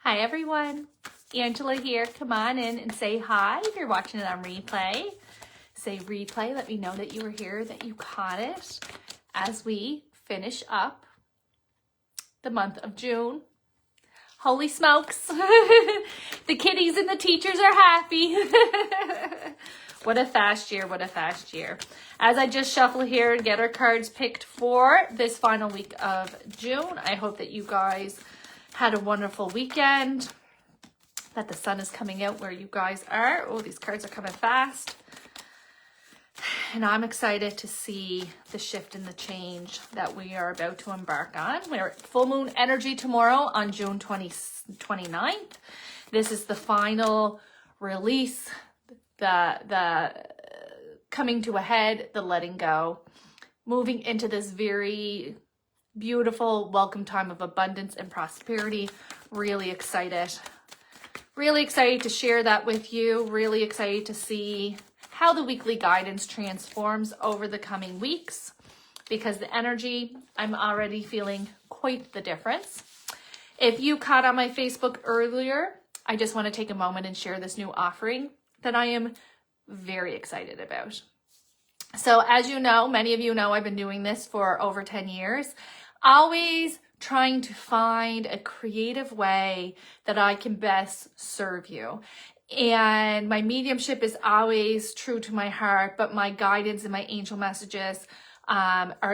Hi everyone, Angela here. Come on in and say hi if you're watching it on replay. Say replay, let me know that you were here, that you caught it as we finish up the month of June. Holy smokes, the kiddies and the teachers are happy. What a fast year, what a fast year. As I just shuffle here and get our cards picked for this final week of June, I hope that you guys had a wonderful weekend, that the sun is coming out where you guys are. Oh, these cards are coming fast. And I'm excited to see the shift and the change that we are about to embark on. We're at full moon energy tomorrow on June 29th. This is the final release, the coming to a head, the letting go, moving into this very beautiful welcome time of abundance and prosperity. Really excited to share that with you. Really excited to see how the weekly guidance transforms over the coming weeks, because the energy, I'm already feeling quite the difference. If you caught on my Facebook earlier, I just want to take a moment and share this new offering that I am very excited about. So as you know, many of you know, I've been doing this for over 10 years, always trying to find a creative way that I can best serve you. And my mediumship is always true to my heart, but my guidance and my angel messages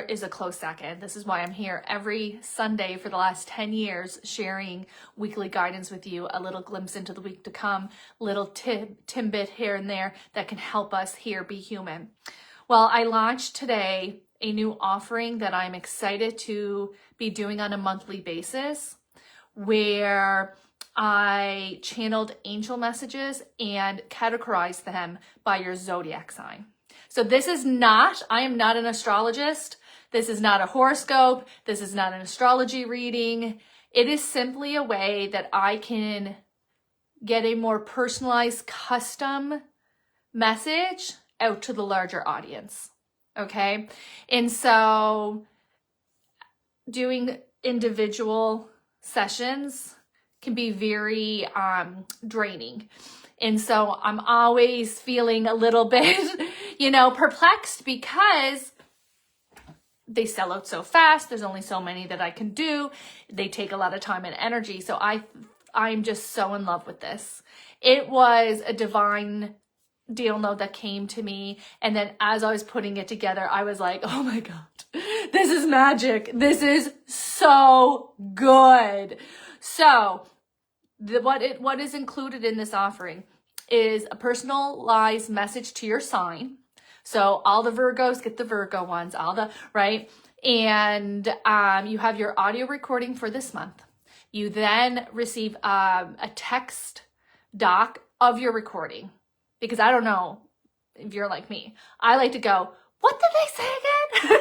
is a close second. This is why I'm here every Sunday for the last 10 years, sharing weekly guidance with you, a little glimpse into the week to come, little tidbit here and there that can help us here be human. Well, I launched today a new offering that I'm excited to be doing on a monthly basis, where I channeled angel messages and categorized them by your zodiac sign. So this is not, I am not an astrologist. This is not a horoscope. This is not an astrology reading. It is simply a way that I can get a more personalized, custom message out to the larger audience. Okay. And so doing individual sessions can be very draining. And so I'm always feeling a little bit, perplexed, because they sell out so fast. There's only so many that I can do. They take a lot of time and energy. So I'm just so in love with this. It was a divine deal note that came to me, and then as I was putting it together, I was like, oh my God, this is magic. This is so good. So what is included in this offering is a personalized message to your sign. So all the Virgos get the Virgo ones, right? And you have your audio recording for this month. You then receive a text doc of your recording. Because I don't know if you're like me. I like to go, what did they say again?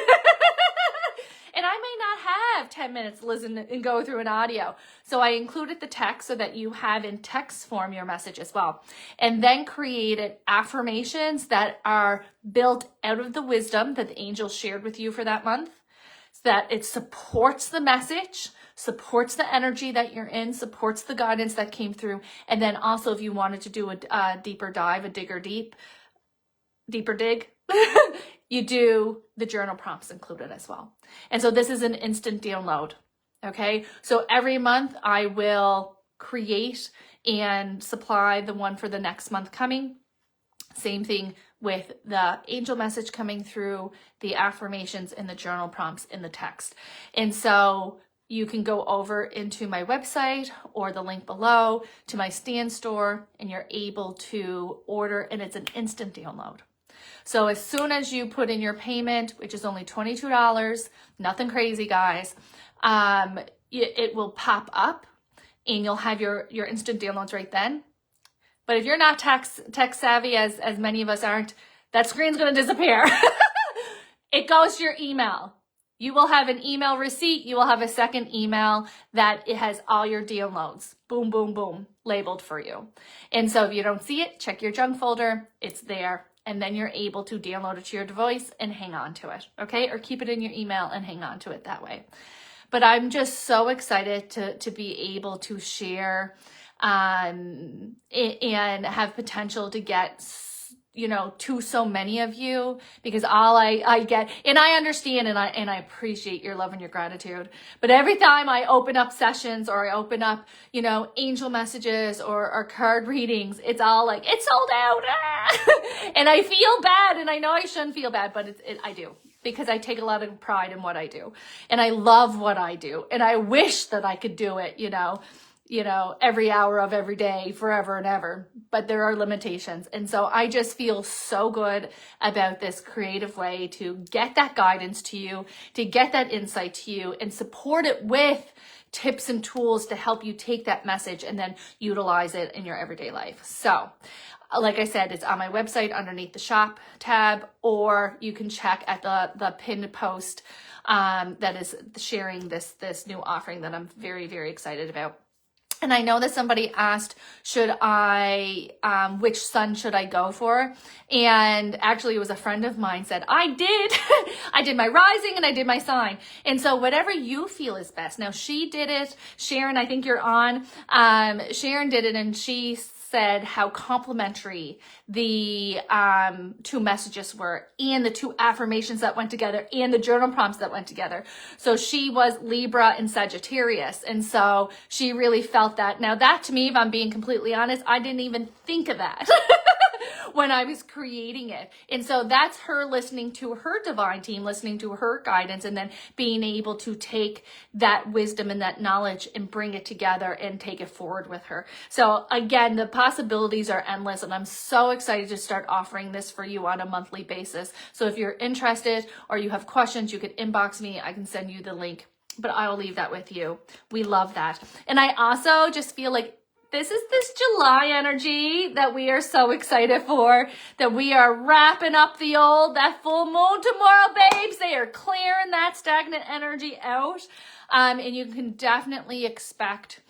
And I may not have 10 minutes to listen and go through an audio. So I included the text so that you have in text form your message as well. And then created affirmations that are built out of the wisdom that the angels shared with you for that month, so that it supports the message, supports the energy that you're in, supports the guidance that came through. And then also, if you wanted to do a deeper dive, deeper dig, you do the journal prompts included as well. And so this is an instant download. Okay. So every month I will create and supply the one for the next month coming. Same thing with the angel message coming through, the affirmations and the journal prompts in the text. And so you can go over into my website or the link below to my stand store, and you're able to order, and it's an instant download. So as soon as you put in your payment, which is only $22, nothing crazy, guys, it will pop up and you'll have your instant downloads right then. But if you're not tech savvy, as many of us aren't, that screen's going to disappear. It goes to your email. You will have an email receipt. You will have a second email that it has all your downloads. Boom, boom, boom, labeled for you. And so if you don't see it, check your junk folder. It's there. And then you're able to download it to your device and hang on to it. Okay. Or keep it in your email and hang on to it that way. but I'm just so excited to be able to share and have potential to get, you know, to so many of you, because all I get, and I understand and I appreciate your love and your gratitude, but every time I open up sessions or I open up, you know, angel messages or card readings, it's all like, it's sold out. And I feel bad, and I know I shouldn't feel bad, but I do, because I take a lot of pride in what I do, and I love what I do, and I wish that I could do it, you know, every hour of every day, forever and ever, but there are limitations. And so I just feel so good about this creative way to get that guidance to you, to get that insight to you, and support it with tips and tools to help you take that message and then utilize it in your everyday life. So like I said, it's on my website underneath the shop tab, or you can check at the pinned post that is sharing this new offering that I'm very, very excited about. And I know that somebody asked, which sun should I go for? And actually it was a friend of mine said, I did my rising and I did my sign. And so whatever you feel is best. Now she did it. Sharon, I think you're on. Sharon did it, and she said how complimentary the 2 messages were, and the 2 affirmations that went together, and the journal prompts that went together. So she was Libra and Sagittarius, and so she really felt that. Now that, to me, if I'm being completely honest, I didn't even think of that when I was creating it. And so that's her listening to her divine team, listening to her guidance, and then being able to take that wisdom and that knowledge and bring it together and take it forward with her. So again, the possibilities are endless, and I'm so excited to start offering this for you on a monthly basis. So if you're interested or you have questions, you can inbox me. I can send you the link, but I'll leave that with you. We love that. And I also just feel like this is this July energy that we are so excited for, that we are wrapping up that full moon tomorrow, babes. They are clearing that stagnant energy out. And you can definitely expect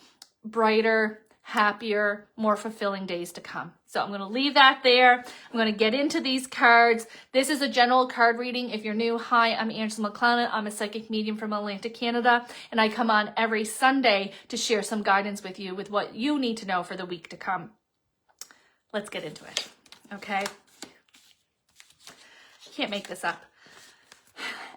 brighter, happier, more fulfilling days to come. So I'm going to leave that there. I'm going to get into these cards. This is a general card reading. If you're new, hi, I'm Angela Maclellan. I'm a psychic medium from Atlantic, Canada, and I come on every Sunday to share some guidance with you with what you need to know for the week to come. Let's get into it. Okay? Can't make this up.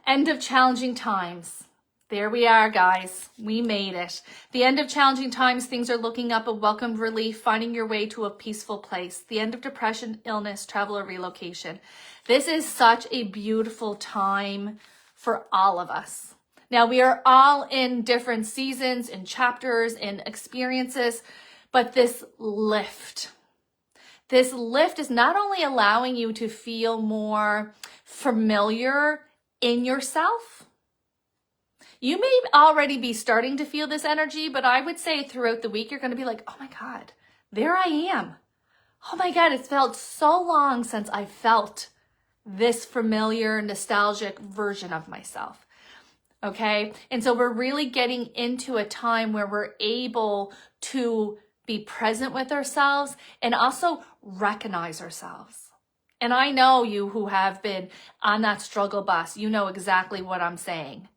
End of challenging times. There we are, guys. We made it. The end of challenging times, things are looking up, a welcomed relief, finding your way to a peaceful place. The end of depression, illness, travel, or relocation. This is such a beautiful time for all of us. Now, we are all in different seasons and chapters and experiences, but this lift is not only allowing you to feel more familiar in yourself. You may already be starting to feel this energy, but I would say throughout the week, you're going to be like, oh my God, there I am. Oh my God, it's felt so long since I felt this familiar, nostalgic version of myself. Okay. And so we're really getting into a time where we're able to be present with ourselves and also recognize ourselves. And I know you who have been on that struggle bus, you know exactly what I'm saying.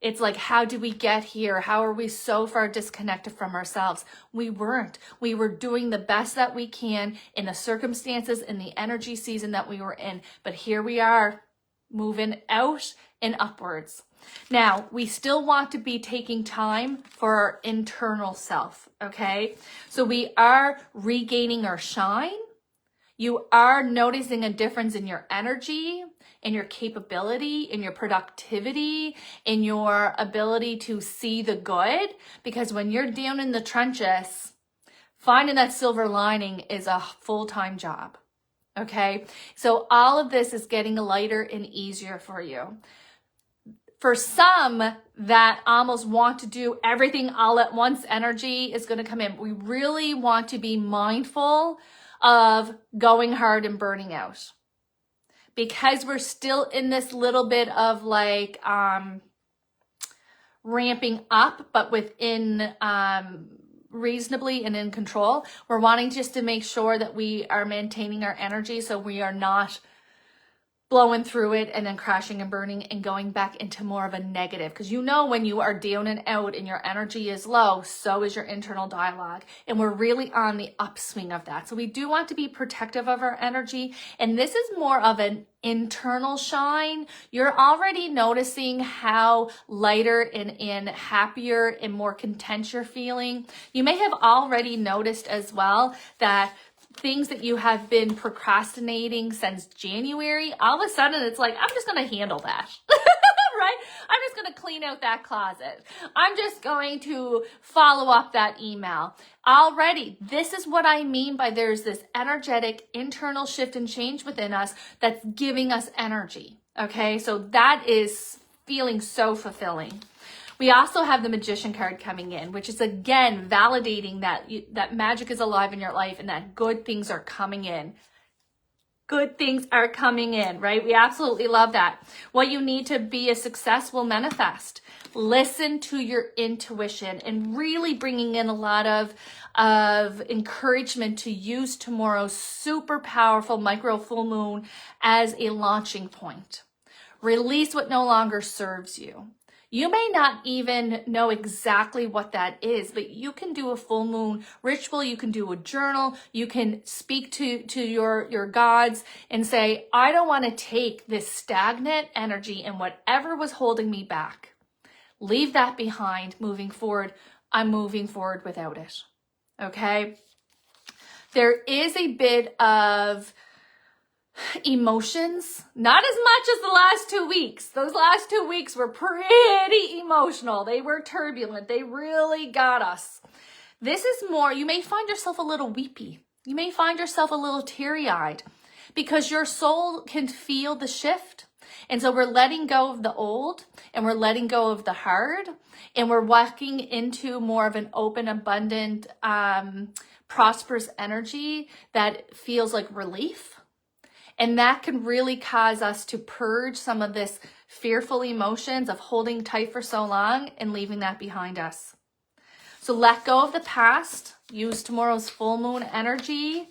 It's like, how did we get here? How are we so far disconnected from ourselves? We weren't. We were doing the best that we can in the circumstances, in the energy season that we were in. But here we are, moving out and upwards. Now, we still want to be taking time for our internal self, okay? So we are regaining our shine. You are noticing a difference in your energy, in your capability, in your productivity, in your ability to see the good. Because when you're down in the trenches, finding that silver lining is a full-time job. Okay? So all of this is getting lighter and easier for you. For some that almost want to do everything all at once, energy is going to come in. We really want to be mindful of going hard and burning out, because we're still in this little bit of like ramping up, but within reasonably and in control. We're wanting just to make sure that we are maintaining our energy so we are not blowing through it and then crashing and burning and going back into more of a negative. Because you know, when you are down and out and your energy is low, so is your internal dialogue. And we're really on the upswing of that. So we do want to be protective of our energy. And this is more of an internal shine. You're already noticing how lighter and happier and more content you're feeling. You may have already noticed as well that things that you have been procrastinating since January, all of a sudden it's like, I'm just going to handle that, right? I'm just going to clean out that closet. I'm just going to follow up that email. Already, this is what I mean by there's this energetic internal shift and change within us that's giving us energy, okay? So that is feeling so fulfilling. We also have the Magician card coming in, which is again validating that that magic is alive in your life and that good things are coming in. Good things are coming in, right? We absolutely love that. What you need to be a success will manifest. Listen to your intuition and really bringing in a lot of encouragement to use tomorrow's super powerful micro full moon as a launching point. Release what no longer serves you. You may not even know exactly what that is, but you can do a full moon ritual. You can do a journal. You can speak to your gods and say, I don't want to take this stagnant energy and whatever was holding me back. Leave that behind. Moving forward, I'm moving forward without it. Okay? There is a bit of emotions, not as much as the last 2 weeks. Those last 2 weeks were pretty emotional. They were turbulent. They really got us. This is more, you may find yourself a little weepy. You may find yourself a little teary-eyed because your soul can feel the shift. And so we're letting go of the old and we're letting go of the hard and we're walking into more of an open, abundant, prosperous energy that feels like relief. And that can really cause us to purge some of this fearful emotions of holding tight for so long and leaving that behind us. So let go of the past. Use tomorrow's full moon energy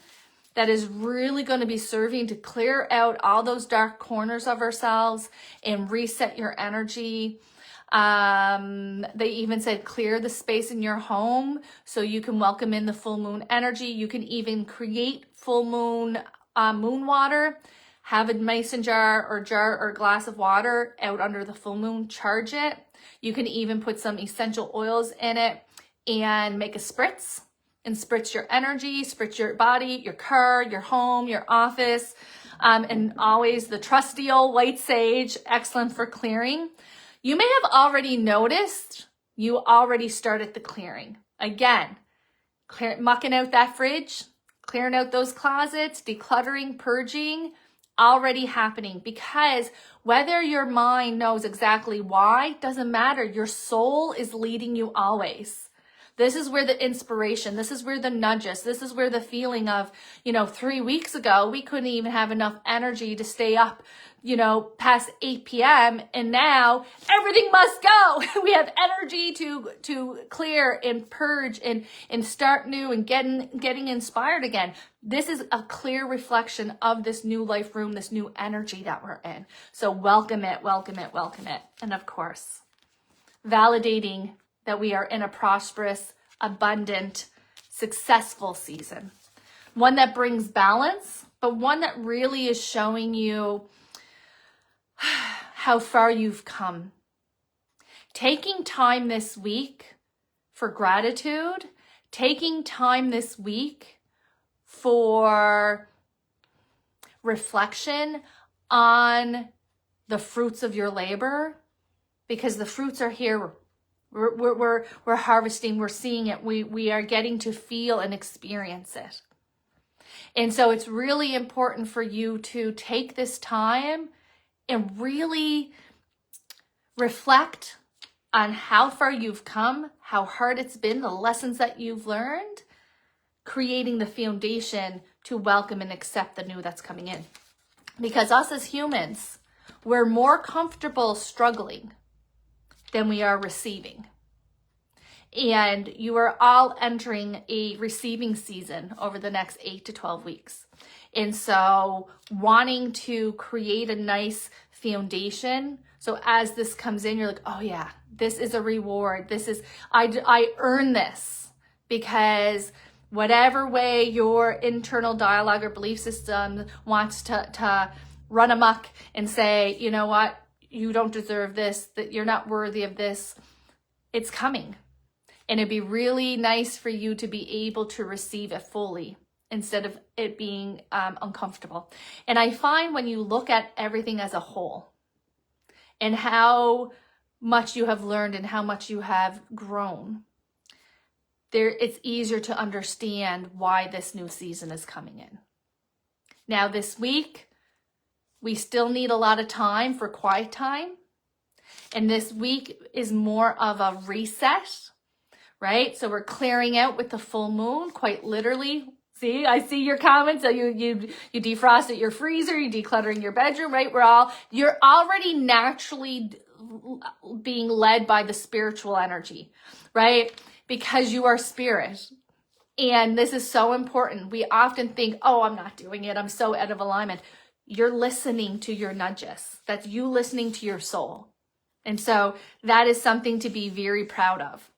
that is really going to be serving to clear out all those dark corners of ourselves and reset your energy. They even said clear the space in your home so you can welcome in the full moon energy. You can even create full moon moon water, have a mason jar or glass of water out under the full moon, charge it. You can even put some essential oils in it and make a spritz and spritz your energy, spritz your body, your car, your home, your office, and always the trusty old white sage, excellent for clearing. You may have already noticed you already started the clearing. Again, mucking out that fridge, clearing out those closets, decluttering, purging, already happening. Because whether your mind knows exactly why, doesn't matter. Your soul is leading you always. This is where the inspiration, this is where the nudges, this is where the feeling of, 3 weeks ago, we couldn't even have enough energy to stay up, past 8 p.m. And now everything must go. We have energy to clear and purge and start new and getting inspired again. This is a clear reflection of this new life room, this new energy that we're in. So welcome it, welcome it, welcome it. And of course, validating that we are in a prosperous, abundant, successful season. One that brings balance, but one that really is showing you how far you've come. Taking time this week for gratitude, taking time this week for reflection on the fruits of your labor, because the fruits are here. We're harvesting, we're seeing it, we are getting to feel and experience it. And so it's really important for you to take this time and really reflect on how far you've come, how hard it's been, the lessons that you've learned, creating the foundation to welcome and accept the new that's coming in. Because us as humans, we're more comfortable struggling than we are receiving. And you are all entering a receiving season over the next 8 to 12 weeks. And so wanting to create a nice foundation. So as this comes in, you're like, oh yeah, this is a reward. This is, I earn this, because whatever way your internal dialogue or belief system wants to run amok and say, you know what, you don't deserve this, that you're not worthy of this, it's coming. And it'd be really nice for you to be able to receive it fully instead of it being uncomfortable. And I find when you look at everything as a whole and how much you have learned and how much you have grown, it's easier to understand why this new season is coming in. Now this week, we still need a lot of time for quiet time. And this week is more of a reset, right? So we're clearing out with the full moon, quite literally. See, I see your comments. So you defrosted your freezer, you're decluttering your bedroom, right? You're already naturally being led by the spiritual energy, right? Because you are spirit. And this is so important. We often think, oh, I'm not doing it, I'm so out of alignment. You're listening to your nudges. That's you listening to your soul. And so that is something to be very proud of.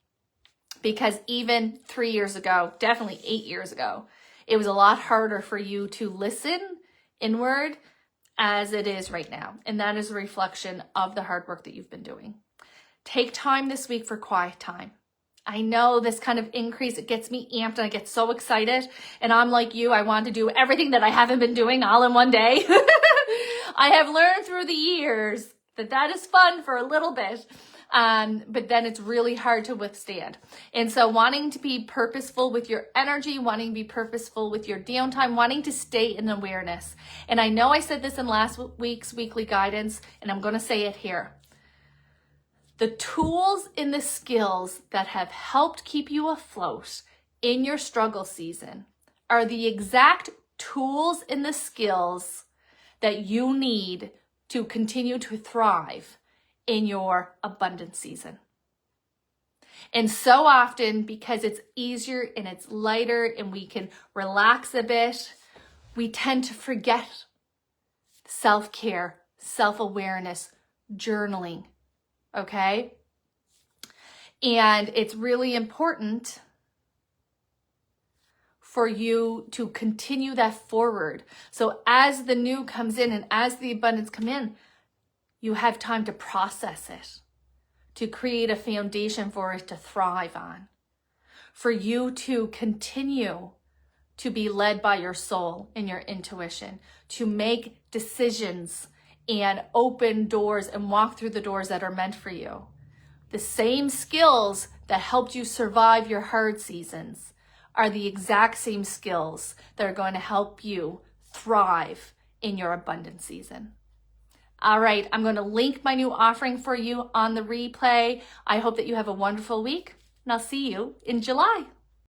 Because even 3 years ago, definitely 8 years ago, it was a lot harder for you to listen inward as it is right now. And that is a reflection of the hard work that you've been doing. Take time this week for quiet time. I know this kind of increase, it gets me amped and I get so excited. And I'm like you, I want to do everything that I haven't been doing all in one day. I have learned through the years that is fun for a little bit. But then it's really hard to withstand. And so wanting to be purposeful with your energy, wanting to be purposeful with your downtime, wanting to stay in awareness. And I know I said this in last week's weekly guidance, and I'm going to say it here. The tools and the skills that have helped keep you afloat in your struggle season are the exact tools and the skills that you need to continue to thrive in your abundance season. And so often, because it's easier and it's lighter and we can relax a bit, we tend to forget self-care, self-awareness, journaling, okay? And it's really important for you to continue that forward. So as the new comes in and as the abundance come in, you have time to process it, to create a foundation for it to thrive on, for you to continue to be led by your soul and your intuition, to make decisions and open doors and walk through the doors that are meant for you. The same skills that helped you survive your hard seasons are the exact same skills that are going to help you thrive in your abundance season. All right, I'm going to link my new offering for you on the replay. I hope that you have a wonderful week, and I'll see you in July.